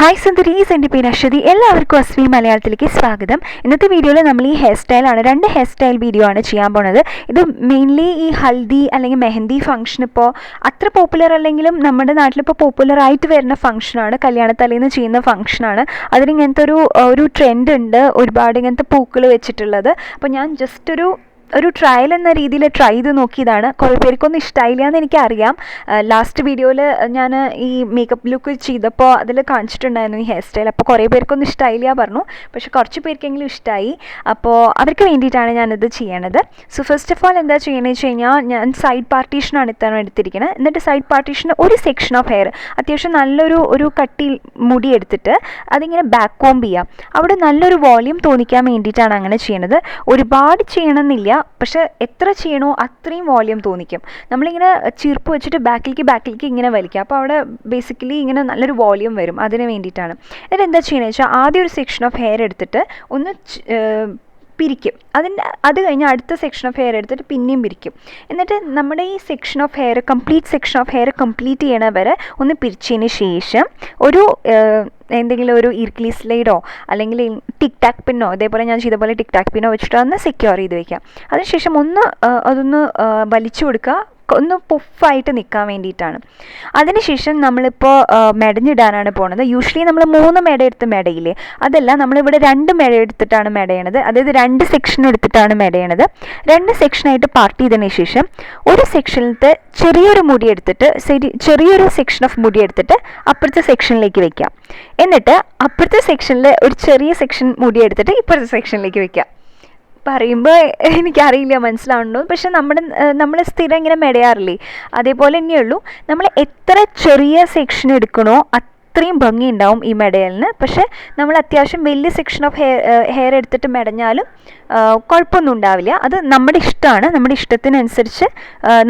Hi സുന്ദരീസ്, എൻ്റെ പേര് അശ്വതി. എല്ലാവർക്കും അസ്വി മലയാളത്തിലേക്ക് സ്വാഗതം. ഇന്നത്തെ വീഡിയോയിൽ നമ്മൾ ഈ ഹെയർ സ്റ്റൈലാണ്, 2 ഹെയർ സ്റ്റൈൽ വീഡിയോ ആണ് ചെയ്യാൻ പോണത്. ഇത് മെയിൻലി ഈ ഹൽദി അല്ലെങ്കിൽ മെഹന്തി ഫംഗ്ഷൻ ഇപ്പോൾ അത്ര പോപ്പുലർ അല്ലെങ്കിലും നമ്മുടെ നാട്ടിലിപ്പോൾ പോപ്പുലറായിട്ട് വരുന്ന ഫംഗ്ഷനാണ്. കല്യാണത്തലേന്ന് ചെയ്യുന്ന ഫംഗ്ഷനാണ്. അതിനിങ്ങനത്തെ ഒരു ട്രെൻഡ് ഉണ്ട്, ഒരുപാട് ഇങ്ങനത്തെ പൂക്കൾ വെച്ചിട്ടുള്ളത്. അപ്പോൾ ഞാൻ ജസ്റ്റ് ഒരു ട്രയൽ എന്ന രീതിയിൽ ട്രൈ ചെയ്ത് നോക്കിയതാണ്. കുറേ പേർക്കൊന്നും ഇഷ്ടമായില്ല എന്ന് എനിക്കറിയാം. ലാസ്റ്റ് വീഡിയോയിൽ ഞാൻ ഈ മേക്കപ്പ് ലുക്ക് ചെയ്തപ്പോൾ അതിൽ കാണിച്ചിട്ടുണ്ടായിരുന്നു ഈ ഹെയർ സ്റ്റൈൽ. അപ്പോൾ കുറേ പേർക്കൊന്നും ഇഷ്ടമായില്ല പറഞ്ഞു, പക്ഷെ കുറച്ച് പേർക്കെങ്കിലും ഇഷ്ടമായി. അപ്പോൾ അവർക്ക് വേണ്ടിയിട്ടാണ് ഞാനിത് ചെയ്യണത്. സോ ഫസ്റ്റ് ഓഫ് ഓൾ എന്താ ചെയ്യണമെന്ന് വെച്ച് കഴിഞ്ഞാൽ, ഞാൻ സൈഡ് പാർട്ടീഷനാണ് ഇത്തവണ എടുത്തിരിക്കുന്നത്. എന്നിട്ട് സൈഡ് പാർട്ടീഷന് ഒരു സെക്ഷൻ ഓഫ് ഹെയർ അത്യാവശ്യം നല്ലൊരു കട്ടി മുടി എടുത്തിട്ട് അതിങ്ങനെ ബാക്ക് കോംബ് ചെയ്യാം. അവിടെ നല്ലൊരു വോളിയം തോന്നിക്കാൻ വേണ്ടിയിട്ടാണ് അങ്ങനെ ചെയ്യണത്. ഒരുപാട് ചെയ്യണമെന്നില്ല, പക്ഷെ എത്ര ചെയ്യണോ അത്രയും വോളിയം തോന്നിക്കും. നമ്മളിങ്ങനെ ചീർപ്പ് വെച്ചിട്ട് ബാക്കിലേക്ക് ഇങ്ങനെ വലിക്കുക. അപ്പോൾ അവിടെ ബേസിക്കലി ഇങ്ങനെ നല്ലൊരു വോളിയം വരും. അതിന് വേണ്ടിയിട്ടാണ്. എന്നിട്ട് എന്താ ചെയ്യണമെന്ന് വെച്ചാൽ, ആദ്യം ഒരു സെക്ഷൻ ഓഫ് ഹെയർ എടുത്തിട്ട് ഒന്ന് പിരിക്കും. അത് കഴിഞ്ഞ് അടുത്ത സെക്ഷൻ ഓഫ് ഹെയർ എടുത്തിട്ട് പിന്നെയും പിരിക്കും. എന്നിട്ട് നമ്മുടെ ഈ സെക്ഷൻ ഓഫ് ഹെയർ കംപ്ലീറ്റ് ചെയ്യണ വരെ ഒന്ന് പിരിച്ചതിന് ശേഷം എന്തെങ്കിലും ഒരു ഇർക്കിലി സ്ലൈഡോ അല്ലെങ്കിൽ ടിക് ടാക് പിന്നോ, ഇതേപോലെ ഞാൻ ചെയ്ത പോലെ ടിക് ടാക് പിന്നോ വെച്ചിട്ട് ഒന്ന് സെക്യൂർ ചെയ്ത് വയ്ക്കാം. അതിനുശേഷം അതൊന്ന് വലിച്ചു കൊടുക്കുക, ഒന്ന് പുഫായിട്ട് നിൽക്കാൻ വേണ്ടിയിട്ടാണ്. അതിനുശേഷം നമ്മളിപ്പോൾ മെടഞ്ഞിടാനാണ് പോണത്. യൂഷ്വലി നമ്മൾ 3 മെട എടുത്ത് മെടയില്ലേ, അതല്ല, നമ്മളിവിടെ 2 മെട എടുത്തിട്ടാണ് മെടയണത്. അതായത് 2 സെക്ഷൻ എടുത്തിട്ടാണ് മെടയണത്. 2 സെക്ഷനായിട്ട് പാർട്ട് ചെയ്തതിന് ശേഷം ഒരു സെക്ഷനിലത്തെ ചെറിയൊരു മുടി എടുത്തിട്ട് ചെറിയൊരു സെക്ഷൻ ഓഫ് മുടി എടുത്തിട്ട് അപ്പുറത്തെ സെക്ഷനിലേക്ക് വെക്കാം. എന്നിട്ട് അപ്പുറത്തെ സെക്ഷനിൽ ഒരു ചെറിയ സെക്ഷൻ മുടി എടുത്തിട്ട് ഇപ്പുറത്തെ സെക്ഷനിലേക്ക് വെക്കാം. പറയുമ്പോൾ എനിക്കറിയില്ല മനസ്സിലാവുന്നുണ്ടോ, പക്ഷെ നമ്മൾ സ്ഥിരം ഇങ്ങനെ മെടയാറില്ലേ, അതേപോലെ തന്നെയുള്ളൂ. നമ്മൾ എത്ര ചെറിയ സെക്ഷൻ എടുക്കണോ അത്രയും ഭംഗി ഉണ്ടാവും ഈ മെടയലിന്. പക്ഷെ നമ്മൾ അത്യാവശ്യം വലിയ സെക്ഷൻ ഓഫ് ഹെയർ എടുത്തിട്ട് മെടഞ്ഞാലും കുഴപ്പമൊന്നും ഉണ്ടാവില്ല. അത് നമ്മുടെ ഇഷ്ടമാണ്. നമ്മുടെ ഇഷ്ടത്തിനനുസരിച്ച്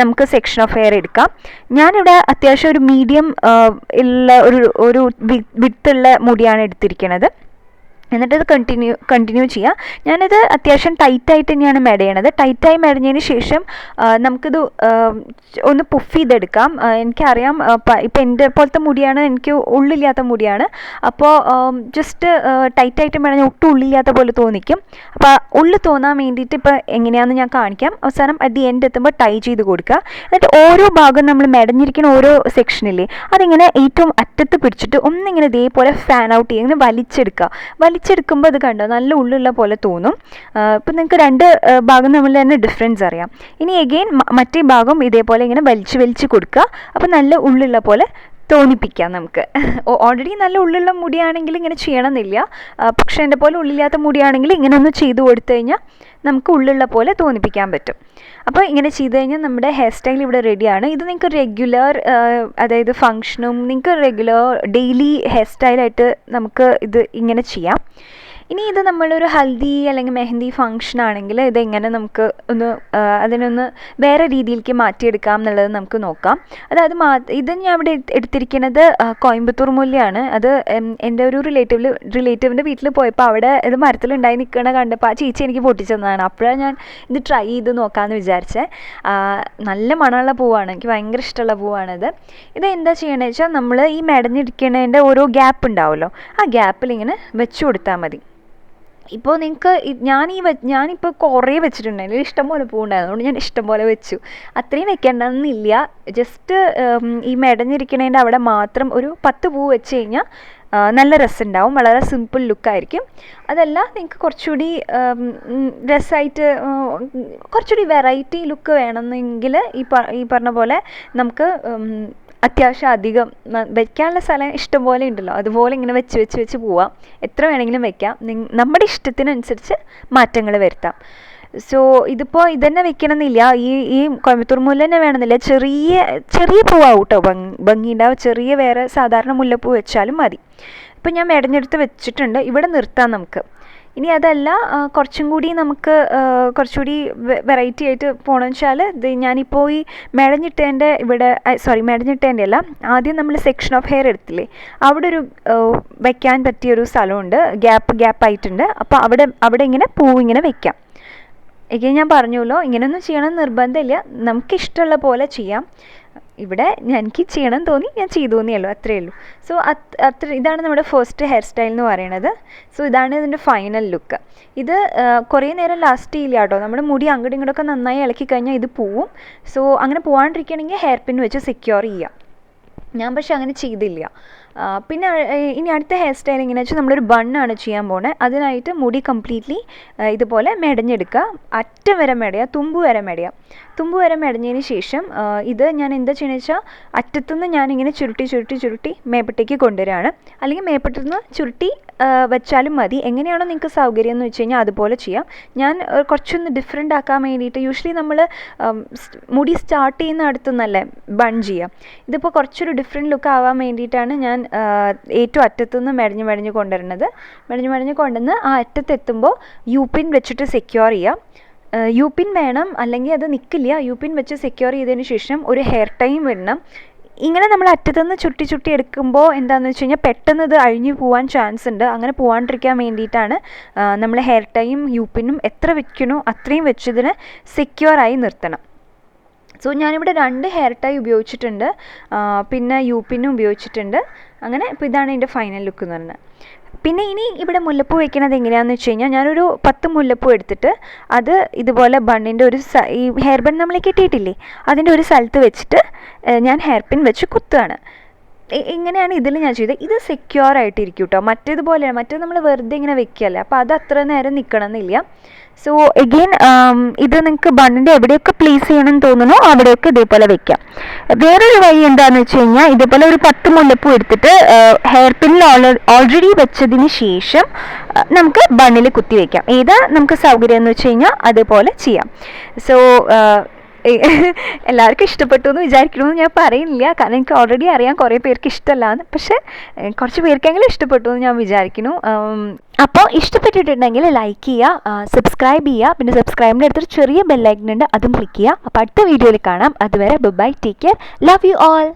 നമുക്ക് സെക്ഷൻ ഓഫ് ഹെയർ എടുക്കാം. ഞാനിവിടെ അത്യാവശ്യം ഒരു മീഡിയം ഉള്ള ഒരു വിഡ്ത്തുള്ള മുടിയാണ് എടുത്തിരിക്കുന്നത്. എന്നിട്ടത് കണ്ടിന്യൂ ചെയ്യാം. ഞാനിത് അത്യാവശ്യം ടൈറ്റായിട്ട് തന്നെയാണ് മെടയണത്. ടൈറ്റായി മെടഞ്ഞതിന് ശേഷം നമുക്കിത് ഒന്ന് പുഫ് ചെയ്തെടുക്കാം. എനിക്കറിയാം, ഇപ്പം എൻ്റെ പോലത്തെ മുടിയാണ്, എനിക്ക് ഉള്ളില്ലാത്ത മുടിയാണ്. അപ്പോൾ ജസ്റ്റ് ടൈറ്റായിട്ട് മെടഞ്ഞ ഒട്ടും ഉള്ളില്ലാത്ത പോലെ തോന്നിക്കും. അപ്പോൾ ഉള്ളിൽ തോന്നാൻ വേണ്ടിയിട്ട് ഇപ്പോൾ എങ്ങനെയാണെന്ന് ഞാൻ കാണിക്കാം. അവസാനം അറ്റ് ദി എൻഡ് എത്തുമ്പോൾ ടൈ ചെയ്ത് കൊടുക്കുക. എന്നിട്ട് ഓരോ ഭാഗം നമ്മൾ മെടഞ്ഞിരിക്കുന്ന ഓരോ സെക്ഷനില്ലേ, അതിങ്ങനെ ഏറ്റവും അറ്റത്ത് പിടിച്ചിട്ട് ഒന്നിങ്ങനെ ഇതേപോലെ ഫാൻ ഔട്ട് ചെയ്യുക, ഇങ്ങനെ വലിച്ചെടുക്കുമ്പോൾ അത് കണ്ടോ നല്ല ഉള്ളുള്ള പോലെ തോന്നും. ഇപ്പം നിങ്ങൾക്ക് 2 ഭാഗം തമ്മിൽ തന്നെ ഡിഫറൻസ് അറിയാം. ഇനി എഗെയിൻ മറ്റേ ഭാഗം ഇതേപോലെ ഇങ്ങനെ വലിച്ച് കൊടുക്കുക. അപ്പോൾ നല്ല ഉള്ളുള്ള പോലെ തോന്നിപ്പിക്കാം നമുക്ക്. ഓൾറെഡി നല്ല ഉള്ളുള്ള മുടിയാണെങ്കിൽ ഇങ്ങനെ ചെയ്യണമെന്നില്ല, പക്ഷേ എൻ്റെ പോലെ ഉള്ളില്ലാത്ത മുടിയാണെങ്കിൽ ഇങ്ങനെ ഒന്ന് ചെയ്ത് കൊടുത്തു കഴിഞ്ഞാൽ നമുക്ക് ഉള്ളുള്ള പോലെ തോന്നിപ്പിക്കാൻ പറ്റും. അപ്പോൾ ഇങ്ങനെ ചെയ്ത് കഴിഞ്ഞാൽ നമ്മുടെ ഹെയർ സ്റ്റൈൽ ഇവിടെ റെഡിയാണ്. ഇത് നിങ്ങൾക്ക് റെഗുലർ, അതായത് ഫങ്ഷനും നിങ്ങൾക്ക് റെഗുലർ ഡെയിലി ഹെയർ സ്റ്റൈലായിട്ട് നമുക്ക് ഇത് ഇങ്ങനെ ചെയ്യാം. ഇനി ഇത് നമ്മളൊരു ഹൽദി അല്ലെങ്കിൽ മെഹന്തി ഫംഗ്ഷൻ ആണെങ്കിൽ ഇതെങ്ങനെ നമുക്ക് അതിനൊന്ന് വേറെ രീതിയിലേക്ക് മാറ്റിയെടുക്കാം എന്നുള്ളത് നമുക്ക് നോക്കാം. അതായത് ഇത് ഞാൻ ഇവിടെ എടുത്തിരിക്കുന്നത് കോയമ്പത്തൂർ മുല്ലയാണ്. അത് എൻ്റെ ഒരു റിലേറ്റീവിൻ്റെ വീട്ടിൽ പോയപ്പോൾ അവിടെ ഇത് മരത്തിലുണ്ടായി നിൽക്കണ കണ്ടപ്പോൾ ആ ചേച്ചി എനിക്ക് പൊട്ടിച്ചതാണ്. അപ്പോഴാണ് ഞാൻ ഇത് ട്രൈ ചെയ്ത് നോക്കാമെന്ന് വിചാരിച്ചത്. നല്ല മണമുള്ള പൂവാണ്, എനിക്ക് ഭയങ്കര ഇഷ്ടമുള്ള പൂവാണിത്. ഇത് എന്താ ചെയ്യണമെന്ന് വെച്ചാൽ, നമ്മൾ ഈ മെടഞ്ഞിരിക്കുന്നതിൻ്റെ ഓരോ ഗ്യാപ്പ് ഉണ്ടാവുമല്ലോ, ആ ഗ്യാപ്പിൽ ഇങ്ങനെ വെച്ച് കൊടുത്താൽ മതി. ഇപ്പോൾ നിങ്ങൾക്ക് ഞാനിപ്പോൾ കുറേ വെച്ചിട്ടുണ്ട്, അതിൽ ഇഷ്ടംപോലെ പൂവുണ്ടായിരുന്നു, അതുകൊണ്ട് ഞാൻ ഇഷ്ടംപോലെ വെച്ചു. അത്രയും വെക്കേണ്ടതെന്നില്ല, ജസ്റ്റ് ഈ മെടഞ്ഞിരിക്കണതിൻ്റെ അവിടെ മാത്രം ഒരു 10 പൂ വെച്ച് കഴിഞ്ഞാൽ നല്ല രസമുണ്ടാവും. വളരെ സിമ്പിൾ ലുക്കായിരിക്കും. അതല്ല, നിങ്ങൾക്ക് കുറച്ചുകൂടി രസമായിട്ട് കുറച്ചുകൂടി വെറൈറ്റി ലുക്ക് വേണമെന്നെങ്കിൽ ഈ പറഞ്ഞ പോലെ നമുക്ക് അത്യാവശ്യം അധികം വെക്കാനുള്ള സ്ഥലം ഇഷ്ടംപോലെ ഉണ്ടല്ലോ, അതുപോലെ ഇങ്ങനെ വെച്ച് പോവാം. എത്ര വേണമെങ്കിലും വെക്കാം. നമ്മുടെ ഇഷ്ടത്തിനനുസരിച്ച് മാറ്റങ്ങൾ വരുത്താം. സോ ഇതിപ്പോൾ ഇതന്നെ വെക്കണമെന്നില്ല, ഈ കോയമ്പത്തൂർ മുല്ല തന്നെ വേണമെന്നില്ല. ചെറിയ പൂവാവും കേട്ടോ ഭംഗിയുണ്ടാവും. ചെറിയ വേറെ സാധാരണ മുല്ലപ്പൂ വെച്ചാലും മതി. ഇപ്പം ഞാൻ മെടഞ്ഞെടുത്ത് വെച്ചിട്ടുണ്ട്. ഇവിടെ നിർത്താം നമുക്ക്. ഇനി അതല്ല, കുറച്ചുകൂടി നമുക്ക് കുറച്ചുകൂടി വെറൈറ്റി ആയിട്ട് പോകണമെന്ന് വെച്ചാൽ, ഇത് ഞാനിപ്പോൾ ഈ മെടഞ്ഞിട്ടതിൻ്റെ മെടഞ്ഞിട്ടതിൻ്റെ അല്ല, ആദ്യം നമ്മൾ സെക്ഷൻ ഓഫ് ഹെയർ എടുത്തില്ലേ, അവിടെ ഒരു വയ്ക്കാൻ പറ്റിയൊരു സ്ഥലമുണ്ട്, ഗ്യാപ്പായിട്ടുണ്ട്. അപ്പോൾ അവിടെ ഇങ്ങനെ പൂവിങ്ങനെ വെക്കാം. ഞാൻ പറഞ്ഞല്ലോ, ഇങ്ങനെയൊന്നും ചെയ്യണമെന്ന് നിർബന്ധമില്ല, നമുക്കിഷ്ടമുള്ള പോലെ ചെയ്യാം. ഇവിടെ എനിക്ക് ചെയ്യണം തോന്നി, ഞാൻ ചെയ്തു എന്നേ ഉള്ളൂ, അത്രയേ ഉള്ളൂ. സോ ഇതാണ് നമ്മുടെ ഫസ്റ്റ് ഹെയർ സ്റ്റൈൽ എന്ന് പറയുന്നത്. സോ ഇതാണ് ഇതിൻ്റെ ഫൈനൽ ലുക്ക്. ഇത് കുറേ നേരം ലാസ്റ്റ് ചെയ്യില്ല കേട്ടോ. നമ്മുടെ മുടി അങ്ങോട്ടും ഇങ്ങോട്ടൊക്കെ നന്നായി ഇളക്കി കഴിഞ്ഞാൽ ഇത് പോവും. സോ അങ്ങനെ പോകാണ്ടിരിക്കുകയാണെങ്കിൽ ഹെയർ പിൻ വെച്ച് സെക്യൂർ ചെയ്യാം. ഞാൻ പക്ഷെ അങ്ങനെ ചെയ്തില്ല. പിന്നെ ഇനി അടുത്ത ഹെയർ സ്റ്റൈൽ എങ്ങനെയാണെന്ന് വെച്ചാൽ നമ്മളൊരു ബണ്ണാണ് ചെയ്യാൻ പോകുന്നത്. അതിനായിട്ട് മുടി കംപ്ലീറ്റ്ലി ഇതുപോലെ മെടഞ്ഞെടുക്കുക. അറ്റം വരെ മെടയുക, തുമ്പ് വരെ മെടയുക. തുമ്പ് വരെ മെടഞ്ഞതിന് ശേഷം ഇത് ഞാൻ എന്താ ചെയ്യുന്നത് വെച്ചാൽ അറ്റത്തുനിന്ന് ഞാനിങ്ങനെ ചുരുട്ടി മേപ്പട്ടേക്ക് കൊണ്ടുവരികയാണ്. അല്ലെങ്കിൽ മേപ്പട്ടുനിന്ന് ചുരുട്ടി വെച്ചാലും മതി. എങ്ങനെയാണോ നിങ്ങൾക്ക് സൗകര്യം എന്ന് വെച്ച് കഴിഞ്ഞാൽ അതുപോലെ ചെയ്യാം. ഞാൻ കുറച്ചൊന്ന് ഡിഫറെൻ്റ് ആക്കാൻ വേണ്ടിയിട്ട് യൂഷ്വലി നമ്മൾ മുടി സ്റ്റാർട്ട് ചെയ്യുന്ന അടുത്തുനിന്നല്ലേ ബൺ ചെയ്യാം. ഇതിപ്പോൾ കുറച്ചൊരു ഡിഫറെൻറ്റ് ലുക്ക് ആവാൻ വേണ്ടിയിട്ടാണ് ഞാൻ ഏറ്റവും അറ്റത്തുനിന്ന് മെടഞ്ഞ് കൊണ്ടുവരുന്നത്. മെടഞ്ഞ് കൊണ്ടുവന്ന് ആ അറ്റത്തെത്തുമ്പോൾ യു പിൻ വെച്ചിട്ട് സെക്യൂർ ചെയ്യാം. യു പിൻ വേണം, അല്ലെങ്കിൽ അത് നിൽക്കില്ല. യു പിൻ വെച്ച് സെക്യൂർ ചെയ്തതിന് ശേഷം ഒരു ഹെയർ ടൈം ഇടണം. ഇങ്ങനെ നമ്മൾ അറ്റത്തുനിന്ന് ചുരുട്ടി എടുക്കുമ്പോൾ എന്താണെന്ന് വെച്ച് കഴിഞ്ഞാൽ പെട്ടെന്ന് ഇത് അഴിഞ്ഞു പോകാൻ ചാൻസ് ഉണ്ട്. അങ്ങനെ പോകാണ്ടിരിക്കാൻ വേണ്ടിയിട്ടാണ് നമ്മൾ ഹെയർ ടൈം യു പിന്നും എത്ര വെക്കണോ അത്രയും വെച്ചതിന് സെക്യൂറായി നിർത്തണം. സോ ഞാനിവിടെ 2 ഹെയർ ടൈ ഉപയോഗിച്ചിട്ടുണ്ട്, പിന്നെ യു പിന്നും ഉപയോഗിച്ചിട്ടുണ്ട്. അങ്ങനെ ഇപ്പോൾ ഇതാണ് എൻ്റെ ഫൈനൽ ലുക്ക് എന്ന് പറഞ്ഞത്. പിന്നെ ഇനി ഇവിടെ മുല്ലപ്പൂ വെക്കുന്നത് എങ്ങനെയാണെന്ന് വെച്ച് കഴിഞ്ഞാൽ ഞാനൊരു 10 മുല്ലപ്പൂ എടുത്തിട്ട് അത് ഇതുപോലെ ബണ്ണിൻ്റെ ഈ ഹെയർ ബൺ നമ്മൾ കെട്ടിയിട്ടില്ലേ അതിൻ്റെ ഒരു സ്ഥലത്ത് വെച്ചിട്ട് ഞാൻ ഹെയർ പിൻ വെച്ച് കുത്തുകയാണ്. ഇങ്ങനെയാണ് ഇതിൽ ഞാൻ ചെയ്തത്. ഇത് സെക്യൂർ ആയിട്ടിരിക്കും കേട്ടോ. മറ്റേതുപോലെയാണ്, മറ്റേത് നമ്മൾ വെറുതെ ഇങ്ങനെ വെക്കുകയല്ലേ, അപ്പോൾ അത് അത്ര നേരം നിൽക്കണം എന്നില്ല. സോ എഗെയിൻ ഇത് നിങ്ങൾക്ക് ബണ്ണിൻ്റെ എവിടെയൊക്കെ പ്ലേസ് ചെയ്യണമെന്ന് തോന്നുന്നു അവിടെയൊക്കെ ഇതേപോലെ വെക്കാം. വേറൊരു വഴി എന്താണെന്ന് വെച്ച് കഴിഞ്ഞാൽ ഇതേപോലെ ഒരു 10 മുല്ലപ്പൂ എടുത്തിട്ട് ഹെയർ പിന്നിൽ ഓൾറെഡി വെച്ചതിന് ശേഷം നമുക്ക് ബണ്ണിൽ കുത്തി വയ്ക്കാം. ഏതാ നമുക്ക് സൗകര്യം എന്ന് വെച്ച് കഴിഞ്ഞാൽ അതുപോലെ ചെയ്യാം. സോ എല്ലാവർക്കും ഇഷ്ടപ്പെട്ടു എന്ന് വിചാരിക്കണമെന്ന് ഞാൻ പറയുന്നില്ല, കാരണം എനിക്ക് ഓൾറെഡി അറിയാം കുറേ പേർക്ക് ഇഷ്ടമല്ലാന്ന്. പക്ഷേ കുറച്ച് പേർക്കെങ്കിലും ഇഷ്ടപ്പെട്ടു എന്ന് ഞാൻ വിചാരിക്കുന്നു. അപ്പോൾ ഇഷ്ടപ്പെട്ടിട്ടുണ്ടെങ്കിൽ ലൈക്ക് ചെയ്യുക, സബ്സ്ക്രൈബ് ചെയ്യുക. പിന്നെ സബ്സ്ക്രൈബിൻ്റെ അടുത്തൊരു ചെറിയ ബെല്ലൈക്കൺ ഉണ്ട്, അതും ക്ലിക്ക് ചെയ്യുക. അപ്പോൾ അടുത്ത വീഡിയോയിൽ കാണാം. അതുവരെ bye, take care, love you all.